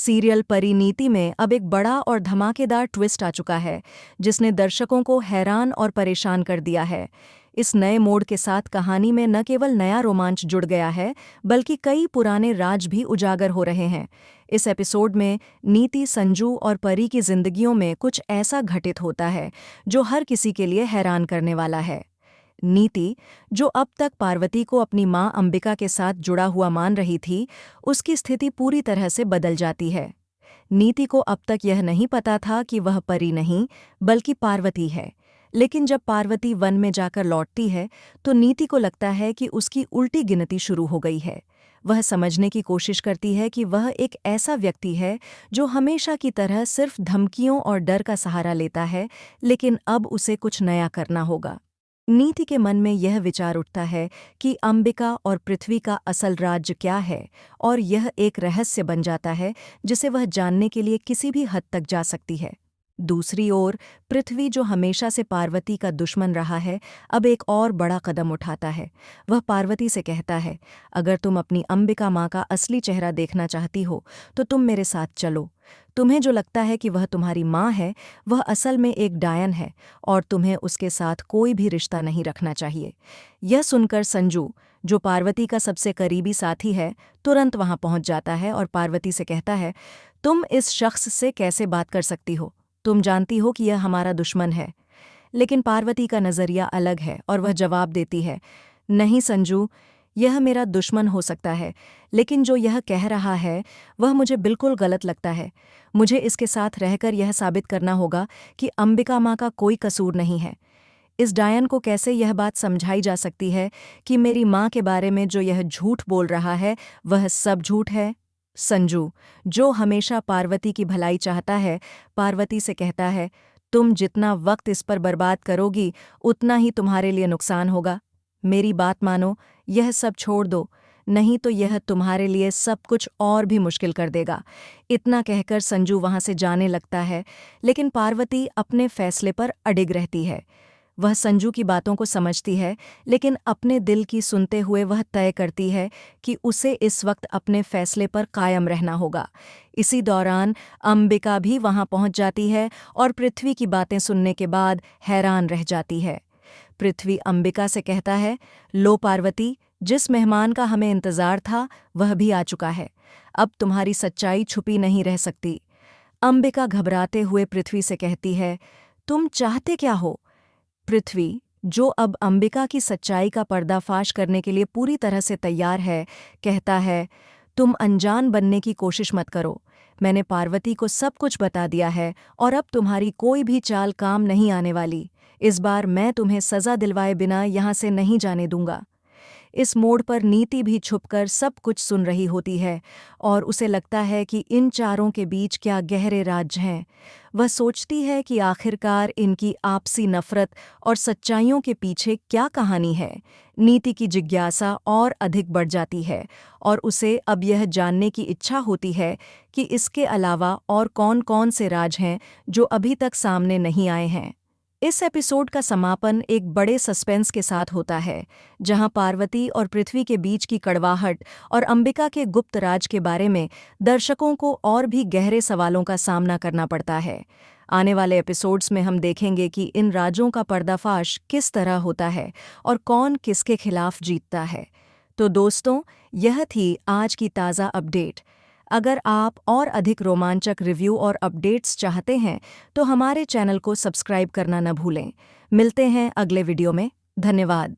Serial Parineeti में अब एक बड़ा और धमाकेदार ट्विस्ट आ चुका है, जिसने दर्शकों को हैरान और परेशान कर दिया है। इस नए मोड़ के साथ कहानी में न केवल नया रोमांच जुड़ गया है, बल्कि कई पुराने राज भी उजागर हो रहे हैं। इस एपिसोड में नीति, संजू और परी की जिंदगियों में कुछ ऐसा घटित होता है जो हर किसी के लिए हैरान करने वाला है। नीति, जो अब तक पार्वती को अपनी मां अंबिका के साथ जुड़ा हुआ मान रही थी, उसकी स्थिति पूरी तरह से बदल जाती है। नीति को अब तक यह नहीं पता था कि वह परी नहीं, बल्कि पार्वती है। लेकिन जब पार्वती वन में जाकर लौटती है, तो नीति को लगता है कि उसकी उल्टी गिनती शुरू हो गई है। वह समझने की कोशिश करती है कि वह एक ऐसा व्यक्ति है जो हमेशा की तरह सिर्फ धमकियों और डर का सहारा लेता है, लेकिन अब उसे कुछ नया करना होगा। नीति के मन में यह विचार उठता है कि अंबिका और पृथ्वी का असल राज्य क्या है, और यह एक रहस्य बन जाता है जिसे वह जानने के लिए किसी भी हद तक जा सकती है। दूसरी ओर पृथ्वी, जो हमेशा से पार्वती का दुश्मन रहा है, अब एक और बड़ा कदम उठाता है। वह पार्वती से कहता है, अगर तुम अपनी अंबिका माँ का असली चेहरा देखना चाहती हो तो तुम मेरे साथ चलो। तुम्हें जो लगता है कि वह तुम्हारी माँ है, वह असल में एक डायन है, और तुम्हें उसके साथ कोई भी रिश्ता नहीं रखना चाहिए। यह सुनकर संजू, जो पार्वती का सबसे करीबी साथी है, तुरंत वहां पहुंच जाता है और पार्वती से कहता है, तुम इस शख्स से कैसे बात कर सकती हो? तुम जानती हो कि यह हमारा दुश्मन है। लेकिन पार्वती का नज़रिया अलग है और वह जवाब देती है, नहीं संजू, यह मेरा दुश्मन हो सकता है, लेकिन जो यह कह रहा है वह मुझे बिल्कुल गलत लगता है। मुझे इसके साथ रहकर यह साबित करना होगा कि अंबिका माँ का कोई कसूर नहीं है। इस डायन को कैसे यह बात समझाई जा सकती है कि मेरी माँ के बारे में जो यह झूठ बोल रहा है वह सब झूठ है? संजू, जो हमेशा पार्वती की भलाई चाहता है, पार्वती से कहता है, तुम जितना वक्त इस पर बर्बाद करोगी, उतना ही तुम्हारे लिए नुकसान होगा। मेरी बात मानो, यह सब छोड़ दो, नहीं तो यह तुम्हारे लिए सब कुछ और भी मुश्किल कर देगा। इतना कहकर संजू वहां से जाने लगता है, लेकिन पार्वती अपने फैसले पर अडिग रहती है। वह संजू की बातों को समझती है, लेकिन अपने दिल की सुनते हुए वह तय करती है कि उसे इस वक्त अपने फैसले पर कायम रहना होगा। इसी दौरान अंबिका भी वहां पहुंच जाती है और पृथ्वी की बातें सुनने के बाद हैरान रह जाती है। पृथ्वी अंबिका से कहता है, लो पार्वती, जिस मेहमान का हमें इंतजार था वह भी आ चुका है। अब तुम्हारी सच्चाई छुपी नहीं रह सकती। अंबिका घबराते हुए पृथ्वी से कहती है, तुम चाहते क्या हो? पृथ्वी, जो अब अंबिका की सच्चाई का पर्दाफाश करने के लिए पूरी तरह से तैयार है, कहता है, तुम अनजान बनने की कोशिश मत करो। मैंने पार्वती को सब कुछ बता दिया है और अब तुम्हारी कोई भी चाल काम नहीं आने वाली। इस बार मैं तुम्हें सजा दिलवाए बिना यहाँ से नहीं जाने दूंगा। इस मोड़ पर नीति भी छुपकर सब कुछ सुन रही होती है और उसे लगता है कि इन चारों के बीच क्या गहरे राज हैं। वह सोचती है कि आखिरकार इनकी आपसी नफरत और सच्चाइयों के पीछे क्या कहानी है। नीति की जिज्ञासा और अधिक बढ़ जाती है और उसे अब यह जानने की इच्छा होती है कि इसके अलावा और कौन-कौन से राज हैं जो अभी तक सामने नहीं आए हैं। इस एपिसोड का समापन एक बड़े सस्पेंस के साथ होता है, जहां पार्वती और पृथ्वी के बीच की कड़वाहट और अंबिका के गुप्त राज के बारे में दर्शकों को और भी गहरे सवालों का सामना करना पड़ता है। आने वाले एपिसोड्स में हम देखेंगे कि इन राजों का पर्दाफाश किस तरह होता है और कौन किसके खिलाफ जीतता है। तो दोस्तों, यह थी आज की ताज़ा अपडेट। अगर आप और अधिक रोमांचक रिव्यू और अपडेट्स चाहते हैं तो हमारे चैनल को सब्सक्राइब करना न भूलें। मिलते हैं अगले वीडियो में। धन्यवाद।